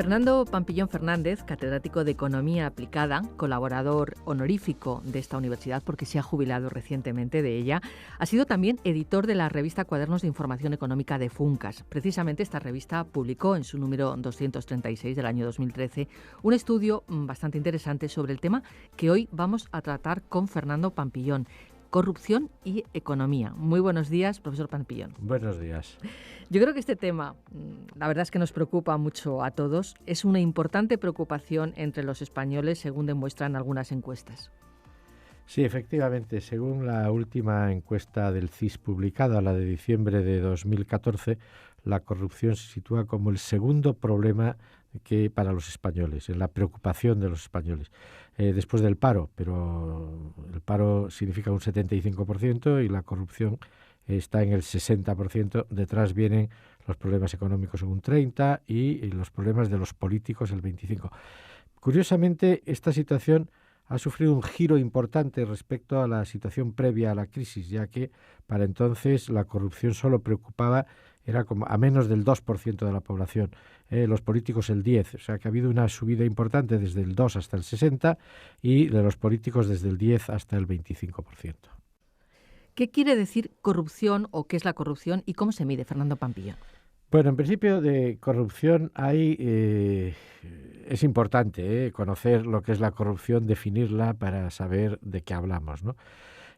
Fernando Pampillón Fernández, catedrático de Economía Aplicada, colaborador honorífico de esta universidad porque se ha jubilado recientemente de ella, ha sido también editor de la revista Cuadernos de Información Económica de Funcas. Precisamente esta revista publicó en su número 236 del año 2013 un estudio bastante interesante sobre el tema que hoy vamos a tratar con Fernando Pampillón. Corrupción y economía. Muy buenos días, profesor Pampillón. Buenos días. Yo creo que este tema, la verdad es que nos preocupa mucho a todos. Es una importante preocupación entre los españoles, según demuestran algunas encuestas. Sí, efectivamente, según la última encuesta del CIS publicada, la de diciembre de 2014, la corrupción se sitúa como el segundo problema que para los españoles, en la preocupación de los españoles, después del paro, pero el paro significa un 75% y la corrupción está en el 60%, detrás vienen los problemas económicos en un 30% y los problemas de los políticos el 25%. Curiosamente, esta situación ha sufrido un giro importante respecto a la situación previa a la crisis, ya que para entonces la corrupción solo preocupaba, era como a menos del 2% de la población, los políticos el 10%, o sea que ha habido una subida importante desde el 2 hasta el 60% y de los políticos desde el 10 hasta el 25%. ¿Qué quiere decir corrupción o qué es la corrupción y cómo se mide, Fernando Pampillón? Bueno, en principio de corrupción es importante conocer lo que es la corrupción, definirla para saber de qué hablamos, ¿no?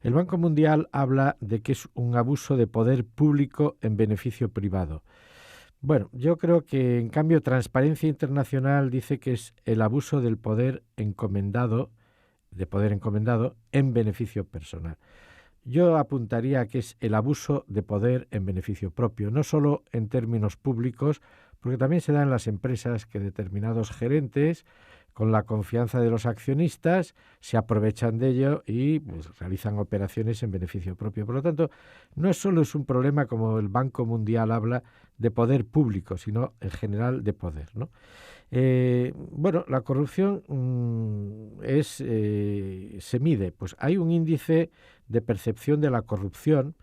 El Banco Mundial habla de que es un abuso de poder público en beneficio privado. Bueno, yo creo que en cambio Transparencia Internacional dice que es el abuso del poder encomendado en beneficio personal. Yo apuntaría que es el abuso de poder en beneficio propio, no solo en términos públicos, porque también se da en las empresas que determinados gerentes, con la confianza de los accionistas, se aprovechan de ello y pues, realizan operaciones en beneficio propio. Por lo tanto, no solo es un problema, como el Banco Mundial habla, de poder público, sino en general de poder, ¿no? Bueno, la corrupción se mide. Pues hay un índice de percepción de la corrupción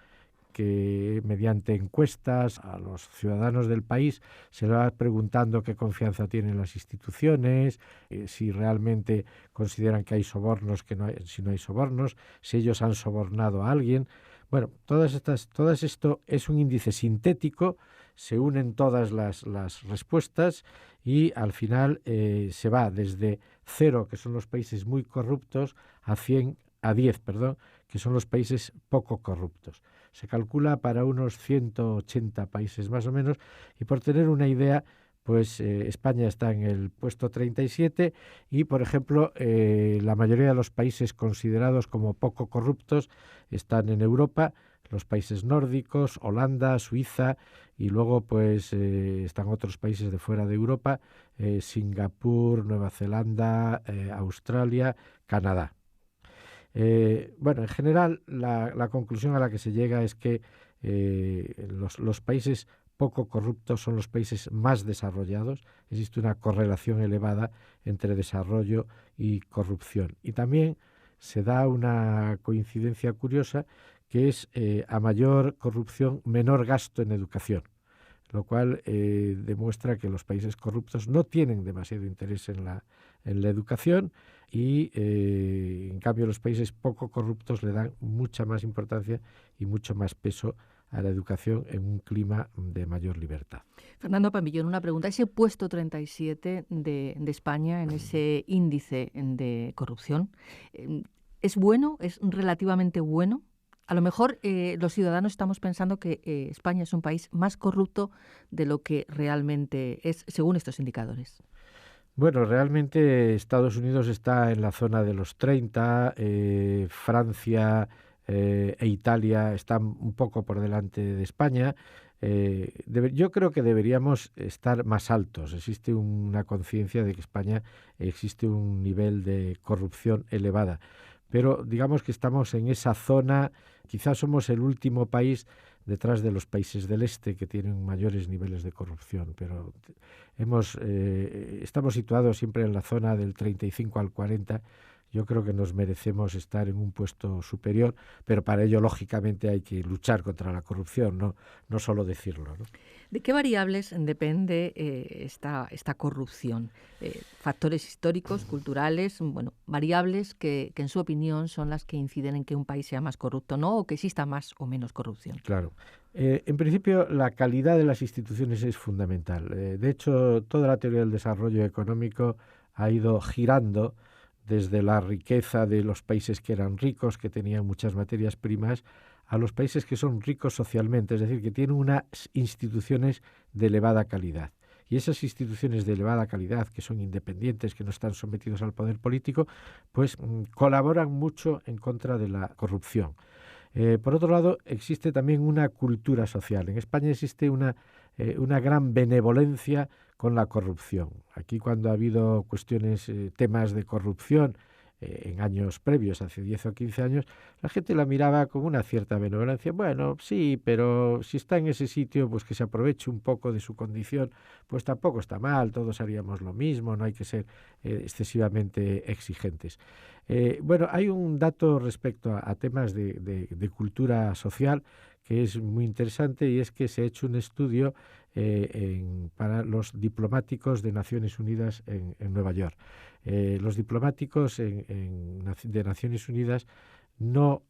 que mediante encuestas a los ciudadanos del país se les va preguntando qué confianza tienen las instituciones, si realmente consideran que hay sobornos, si no hay sobornos, si ellos han sobornado a alguien. Bueno, todo esto es un índice sintético, se unen todas las respuestas y al final se va desde 0, que son los países muy corruptos, a 10, que son los países poco corruptos. Se calcula para unos 180 países más o menos y por tener una idea, pues España está en el puesto 37 y, por ejemplo, la mayoría de los países considerados como poco corruptos están en Europa, los países nórdicos, Holanda, Suiza y luego pues están otros países de fuera de Europa, Singapur, Nueva Zelanda, Australia, Canadá. Bueno, en general la conclusión a la que se llega es que los países poco corruptos son los países más desarrollados. Existe una correlación elevada entre desarrollo y corrupción. Y también se da una coincidencia curiosa que es a mayor corrupción, menor gasto en educación, lo cual demuestra que los países corruptos no tienen demasiado interés en la educación y en cambio los países poco corruptos le dan mucha más importancia y mucho más peso a la educación en un clima de mayor libertad. Fernando Pampillón, una pregunta. Ese puesto 37 de España en ese índice de corrupción, ¿es bueno? ¿Es relativamente bueno? A lo mejor los ciudadanos estamos pensando que España es un país más corrupto de lo que realmente es, según estos indicadores. Bueno, realmente Estados Unidos está en la zona de los 30, Francia e Italia están un poco por delante de España. Yo creo que deberíamos estar más altos. Existe una conciencia de que España existe un nivel de corrupción elevada. Pero digamos que estamos en esa zona, quizás somos el último país detrás de los países del este que tienen mayores niveles de corrupción, pero estamos situados siempre en la zona del 35 al 40 yo creo que nos merecemos estar en un puesto superior, pero para ello, lógicamente, hay que luchar contra la corrupción, no solo decirlo, ¿no? ¿De qué variables depende esta corrupción? Factores históricos, culturales, bueno, variables que en su opinión son las que inciden en que un país sea más corrupto, ¿no? O que exista más o menos corrupción. Claro. En principio, la calidad de las instituciones es fundamental. De hecho, toda la teoría del desarrollo económico ha ido girando desde la riqueza de los países que eran ricos, que tenían muchas materias primas, a los países que son ricos socialmente, es decir, que tienen unas instituciones de elevada calidad. Y esas instituciones de elevada calidad, que son independientes, que no están sometidos al poder político, pues colaboran mucho en contra de la corrupción. Por otro lado, existe también una cultura social. En España existe una gran benevolencia con la corrupción. Aquí, cuando ha habido temas de corrupción en años previos, hace 10 o 15 años, la gente la miraba con una cierta benevolencia. Bueno, sí, pero si está en ese sitio, pues que se aproveche un poco de su condición, pues tampoco está mal, todos haríamos lo mismo, no hay que ser excesivamente exigentes. Bueno, hay un dato respecto a temas de cultura social que es muy interesante, y es que se ha hecho un estudio para los diplomáticos de Naciones Unidas en Nueva York. Los diplomáticos de Naciones Unidas no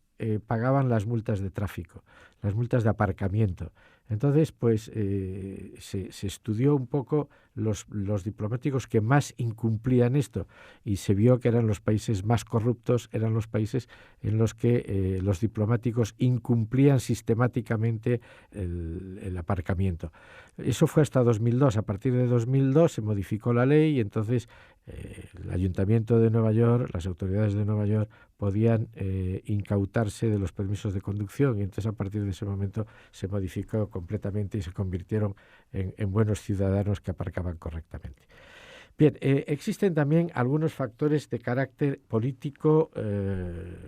pagaban las multas de tráfico, las multas de aparcamiento. Entonces, pues se estudió un poco los diplomáticos que más incumplían esto, y se vio que eran los países más corruptos, eran los países en los que los diplomáticos incumplían sistemáticamente el aparcamiento. Eso fue hasta 2002. A partir de 2002 se modificó la ley, y entonces el Ayuntamiento de Nueva York, las autoridades de Nueva York, podían incautarse de los permisos de conducción, y entonces a partir de ese momento se modificó completamente y se convirtieron en buenos ciudadanos que aparcaban correctamente. Bien, existen también algunos factores de carácter político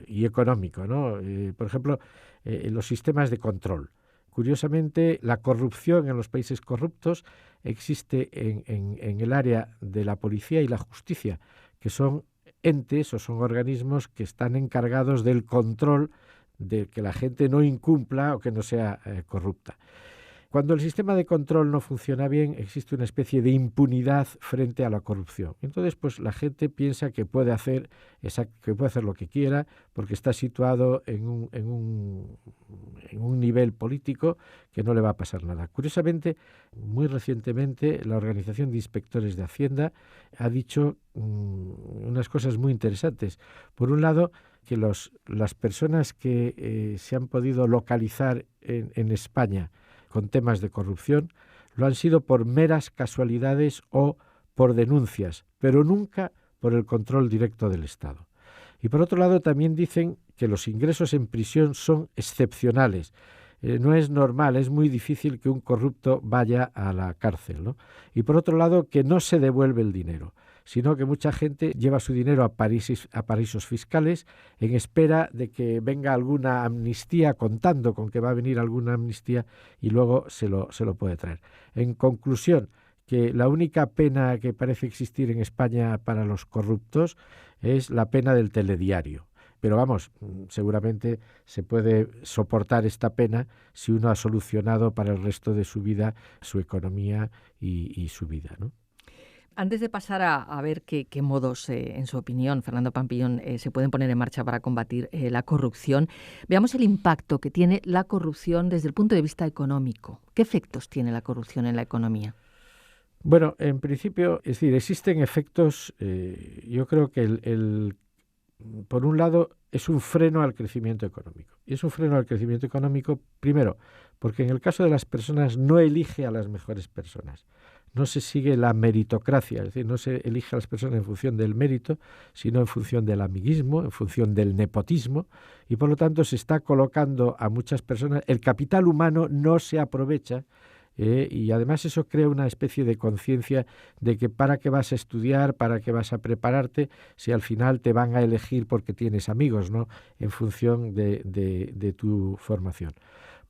y económico, ¿no? Por ejemplo, los sistemas de control. Curiosamente, la corrupción en los países corruptos existe en el área de la policía y la justicia, que son entes o son organismos que están encargados del control de que la gente no incumpla o que no sea corrupta. Cuando el sistema de control no funciona bien, existe una especie de impunidad frente a la corrupción. Entonces, pues la gente piensa que puede hacer lo que quiera, porque está situado en un nivel político que no le va a pasar nada. Curiosamente, muy recientemente, la Organización de Inspectores de Hacienda ha dicho unas cosas muy interesantes. Por un lado, que las personas que se han podido localizar en España con temas de corrupción lo han sido por meras casualidades o por denuncias, pero nunca por el control directo del Estado. Y por otro lado, también dicen que los ingresos en prisión son excepcionales. No es normal, es muy difícil que un corrupto vaya a la cárcel, ¿no? Y por otro lado, que no se devuelve el dinero, sino que mucha gente lleva su dinero a paraísos fiscales en espera de que venga alguna amnistía, contando con que va a venir alguna amnistía, y luego se lo puede traer. En conclusión, que la única pena que parece existir en España para los corruptos es la pena del telediario. Pero vamos, seguramente se puede soportar esta pena si uno ha solucionado para el resto de su vida su economía y su vida, ¿no? Antes de pasar a ver qué modos, en su opinión, Fernando Pampillón, se pueden poner en marcha para combatir la corrupción, veamos el impacto que tiene la corrupción desde el punto de vista económico. ¿Qué efectos tiene la corrupción en la economía? Bueno, en principio, es decir, existen efectos, yo creo que por un lado, es un freno al crecimiento económico. Y es un freno al crecimiento económico, primero, porque en el caso de las personas no elige a las mejores personas. No se sigue la meritocracia, es decir, no se elige a las personas en función del mérito, sino en función del amiguismo, en función del nepotismo, y por lo tanto se está colocando a muchas personas. El capital humano no se aprovecha, y además eso crea una especie de conciencia de que para qué vas a estudiar, para qué vas a prepararte, si al final te van a elegir porque tienes amigos, ¿no?, en función de tu formación.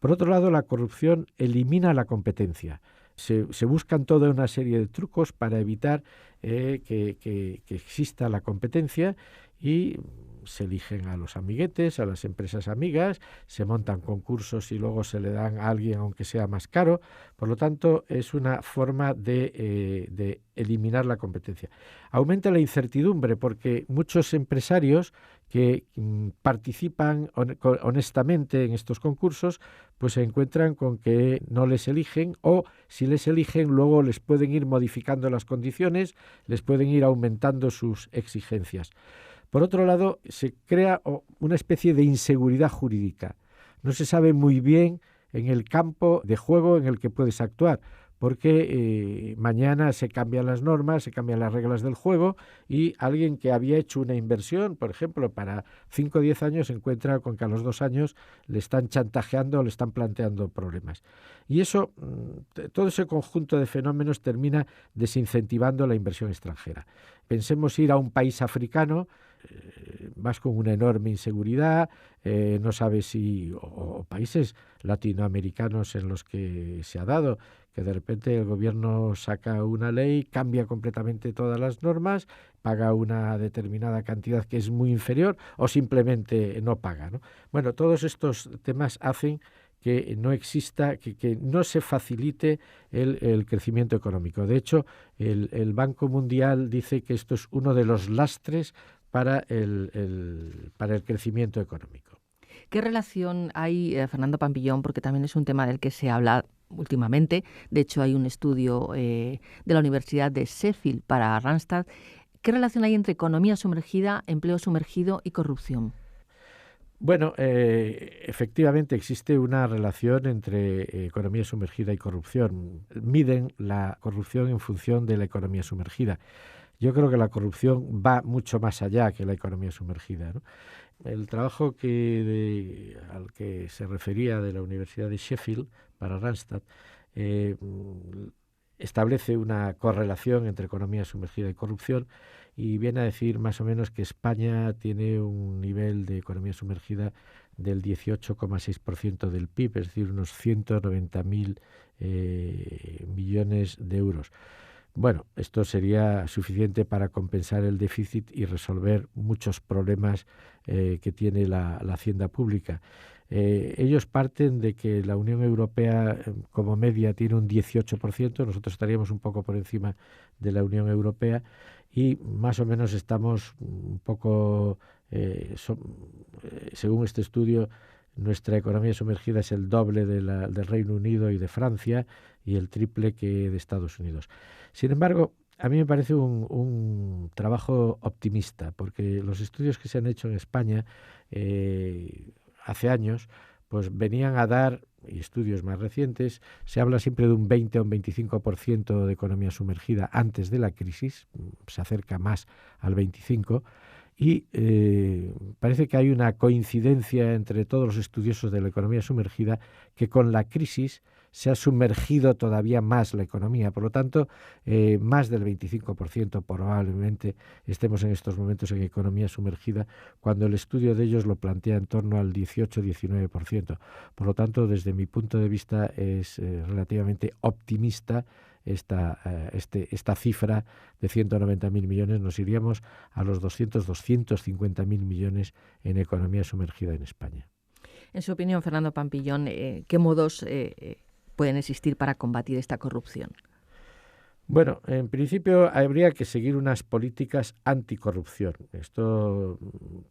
Por otro lado, la corrupción elimina la competencia. Se buscan toda una serie de trucos para evitar que exista la competencia y se eligen a los amiguetes, a las empresas amigas, se montan concursos y luego se le dan a alguien aunque sea más caro. Por lo tanto, es una forma de eliminar la competencia. Aumenta la incertidumbre porque muchos empresarios que participan honestamente en estos concursos, pues se encuentran con que no les eligen, o si les eligen luego les pueden ir modificando las condiciones, les pueden ir aumentando sus exigencias. Por otro lado, se crea una especie de inseguridad jurídica. No se sabe muy bien en el campo de juego en el que puedes actuar, porque mañana se cambian las normas, se cambian las reglas del juego y alguien que había hecho una inversión, por ejemplo, para 5 o 10 años, se encuentra con que a los 2 años le están chantajeando, le están planteando problemas. Y eso, todo ese conjunto de fenómenos termina desincentivando la inversión extranjera. Pensemos ir a un país africano, vas con una enorme inseguridad, no sabes si, o países latinoamericanos en los que se ha dado, que de repente el gobierno saca una ley, cambia completamente todas las normas, paga una determinada cantidad que es muy inferior o simplemente no paga, ¿no? Bueno, todos estos temas hacen que no exista, que no se facilite el crecimiento económico. De hecho, el Banco Mundial dice que esto es uno de los lastres para el crecimiento económico. ¿Qué relación hay, Fernando Pampillón, porque también es un tema del que se habla últimamente? De hecho, hay un estudio de la Universidad de Sheffield para Randstad. ¿Qué relación hay entre economía sumergida, empleo sumergido y corrupción? Bueno, efectivamente existe una relación entre economía sumergida y corrupción. Miden la corrupción en función de la economía sumergida. Yo creo que la corrupción va mucho más allá que la economía sumergida, ¿no? El trabajo al que se refería de la Universidad de Sheffield para Randstad establece una correlación entre economía sumergida y corrupción y viene a decir más o menos que España tiene un nivel de economía sumergida del 18,6% del PIB, es decir, unos 190.000 millones de euros. Bueno, esto sería suficiente para compensar el déficit y resolver muchos problemas que tiene la hacienda pública. Ellos parten de que la Unión Europea como media tiene un 18%, nosotros estaríamos un poco por encima de la Unión Europea y más o menos estamos un poco, según este estudio, nuestra economía sumergida es el doble del Reino Unido y de Francia y el triple que de Estados Unidos. Sin embargo, a mí me parece un trabajo optimista, porque los estudios que se han hecho en España hace años, pues venían a dar, y estudios más recientes, se habla siempre de un 20 o un 25% de economía sumergida antes de la crisis, se acerca más al 25%, y parece que hay una coincidencia entre todos los estudiosos de la economía sumergida que con la crisis se ha sumergido todavía más la economía. Por lo tanto, más del 25% probablemente estemos en estos momentos en economía sumergida, cuando el estudio de ellos lo plantea en torno al 18-19%. Por lo tanto, desde mi punto de vista es relativamente optimista esta cifra de 190.000 millones. Nos iríamos a los 250.000 millones en economía sumergida en España. En su opinión, Fernando Pampillón, ¿qué modos pueden existir para combatir esta corrupción? Bueno, en principio habría que seguir unas políticas anticorrupción. Esto,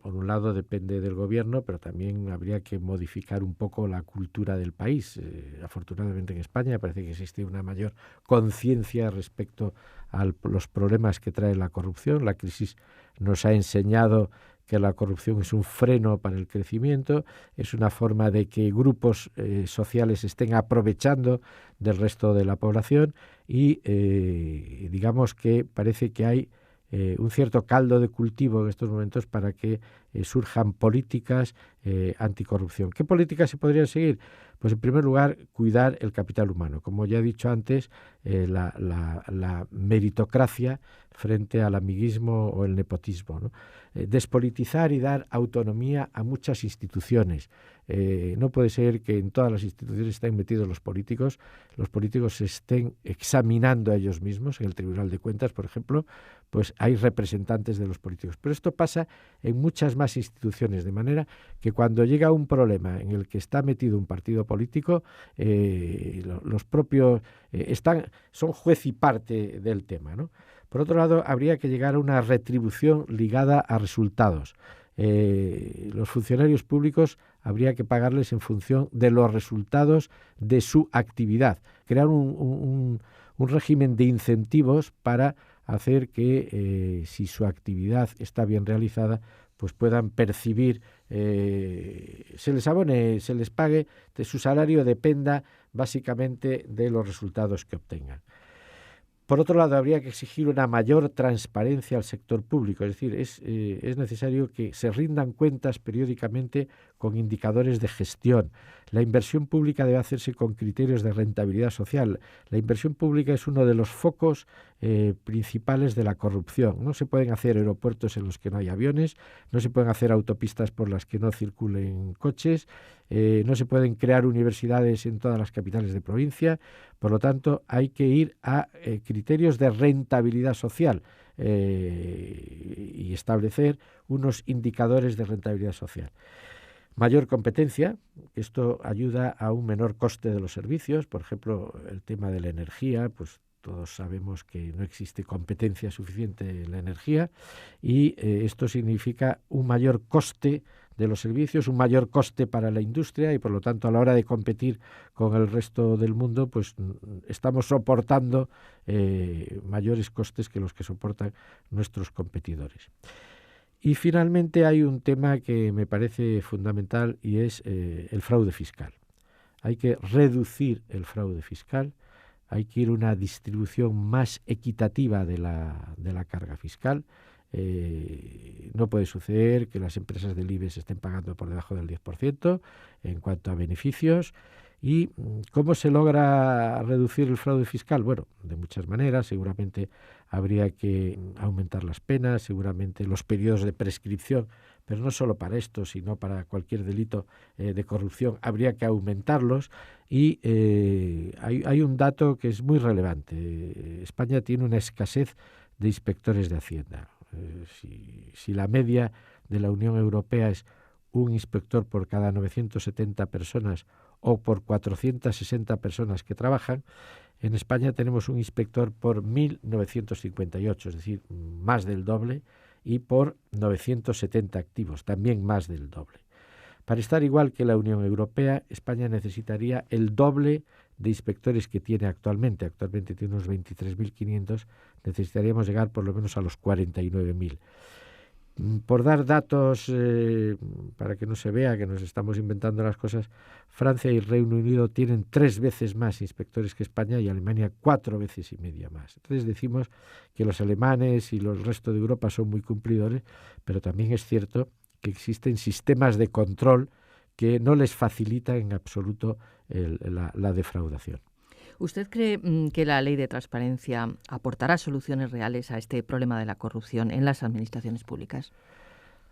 por un lado, depende del gobierno, pero también habría que modificar un poco la cultura del país. Afortunadamente en España parece que existe una mayor conciencia respecto a los problemas que trae la corrupción. La crisis nos ha enseñado que la corrupción es un freno para el crecimiento, es una forma de que grupos sociales estén aprovechando del resto de la población y digamos que parece que hay un cierto caldo de cultivo en estos momentos para que surjan políticas anticorrupción. ¿Qué políticas se podrían seguir? Pues en primer lugar, cuidar el capital humano. Como ya he dicho antes, la meritocracia frente al amiguismo o el nepotismo, ¿no? Despolitizar y dar autonomía a muchas instituciones. No puede ser que en todas las instituciones estén metidos los políticos se estén examinando a ellos mismos. En el Tribunal de Cuentas, por ejemplo, pues hay representantes de los políticos. Pero esto pasa en muchas más instituciones, de manera que cuando llega un problema en el que está metido un partido político, los propios son juez y parte del tema, ¿no? Por otro lado, habría que llegar a una retribución ligada a resultados. Los funcionarios públicos habría que pagarles en función de los resultados de su actividad. Crear un régimen de incentivos para hacer que, si su actividad está bien realizada, pues puedan percibir, se les abone, se les pague, de su salario dependa básicamente de los resultados que obtengan. Por otro lado, habría que exigir una mayor transparencia al sector público, es decir, es necesario que se rindan cuentas periódicamente con indicadores de gestión. La inversión pública debe hacerse con criterios de rentabilidad social. La inversión pública es uno de los focos principales de la corrupción. No se pueden hacer aeropuertos en los que no hay aviones, no se pueden hacer autopistas por las que no circulen coches, no se pueden crear universidades en todas las capitales de provincia. Por lo tanto, hay que ir a criterios de rentabilidad social y establecer unos indicadores de rentabilidad social. Mayor competencia, esto ayuda a un menor coste de los servicios. Por ejemplo, el tema de la energía, pues todos sabemos que no existe competencia suficiente en la energía y esto significa un mayor coste de los servicios, un mayor coste para la industria y, por lo tanto, a la hora de competir con el resto del mundo, pues estamos soportando mayores costes que los que soportan nuestros competidores. Y finalmente hay un tema que me parece fundamental y es el fraude fiscal. Hay que reducir el fraude fiscal, hay que ir a una distribución más equitativa de la carga fiscal. No puede suceder que las empresas del IBEX estén pagando por debajo del 10% en cuanto a beneficios. ¿Y cómo se logra reducir el fraude fiscal? Bueno, de muchas maneras. Seguramente habría que aumentar las penas, seguramente los periodos de prescripción, pero no solo para esto, sino para cualquier delito de corrupción, habría que aumentarlos. Y hay un dato que es muy relevante. España tiene una escasez de inspectores de Hacienda. Si la media de la Unión Europea es un inspector por cada 970 personas o por 460 personas que trabajan, en España tenemos un inspector por 1.958, es decir, más del doble, y por 970 activos, también más del doble. Para estar igual que la Unión Europea, España necesitaría el doble de inspectores que tiene actualmente. Actualmente tiene unos 23.500, necesitaríamos llegar por lo menos a los 49.000. Por dar datos, para que no se vea que nos estamos inventando las cosas, Francia y el Reino Unido tienen 3 veces más inspectores que España y Alemania 4 veces y media más. Entonces decimos que los alemanes y el resto de Europa son muy cumplidores, pero también es cierto que existen sistemas de control que no les facilitan en absoluto la defraudación. ¿Usted cree que la ley de transparencia aportará soluciones reales a este problema de la corrupción en las administraciones públicas?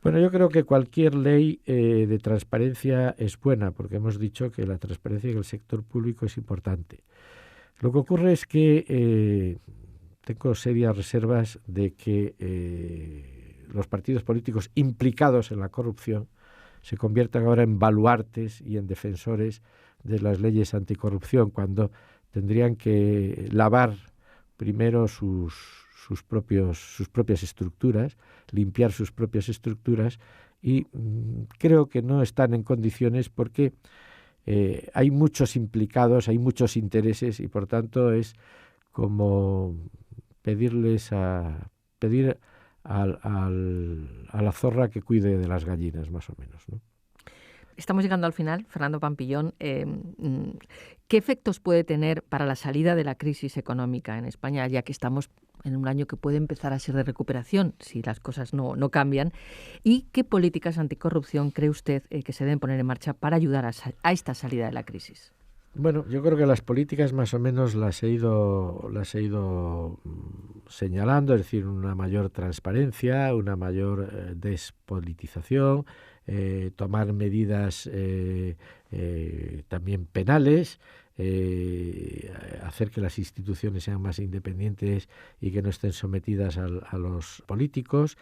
Bueno, yo creo que cualquier ley de transparencia es buena, porque hemos dicho que la transparencia en el sector público es importante. Lo que ocurre es que tengo serias reservas de que los partidos políticos implicados en la corrupción se conviertan ahora en baluartes y en defensores de las leyes anticorrupción, cuando tendrían que lavar primero sus propias estructuras, limpiar sus propias estructuras, y creo que no están en condiciones porque hay muchos implicados, hay muchos intereses y por tanto es como pedir a la zorra que cuide de las gallinas, más o menos, ¿no? Estamos llegando al final, Fernando Pampillón. ¿Qué efectos puede tener para la salida de la crisis económica en España, ya que estamos en un año que puede empezar a ser de recuperación si las cosas no cambian? ¿Y qué políticas anticorrupción cree usted que se deben poner en marcha para ayudar a esta salida de la crisis? Bueno, yo creo que las políticas más o menos las he ido señalando, es decir, una mayor transparencia, una mayor despolitización, tomar medidas también penales, hacer que las instituciones sean más independientes y que no estén sometidas a los políticos.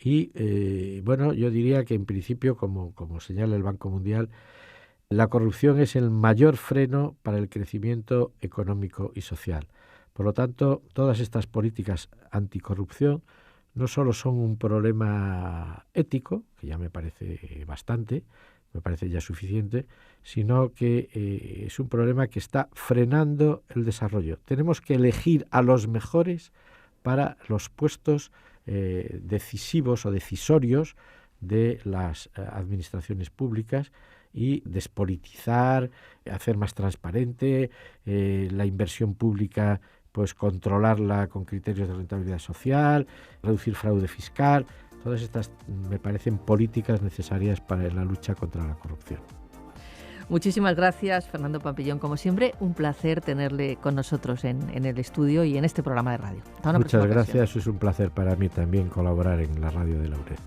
Y bueno, yo diría que en principio, como señala el Banco Mundial, la corrupción es el mayor freno para el crecimiento económico y social. Por lo tanto, todas estas políticas anticorrupción no solo son un problema ético, que ya me parece bastante, me parece ya suficiente, sino que es un problema que está frenando el desarrollo. Tenemos que elegir a los mejores para los puestos decisivos o decisorios de las administraciones públicas y despolitizar, hacer más transparente la inversión pública, pues controlarla con criterios de rentabilidad social, reducir fraude fiscal. Todas estas me parecen políticas necesarias para la lucha contra la corrupción. Muchísimas gracias, Fernando Pampillón. Como siempre, un placer tenerle con nosotros en el estudio y en este programa de radio. Muchas gracias, es un placer para mí también colaborar en la radio de la URED.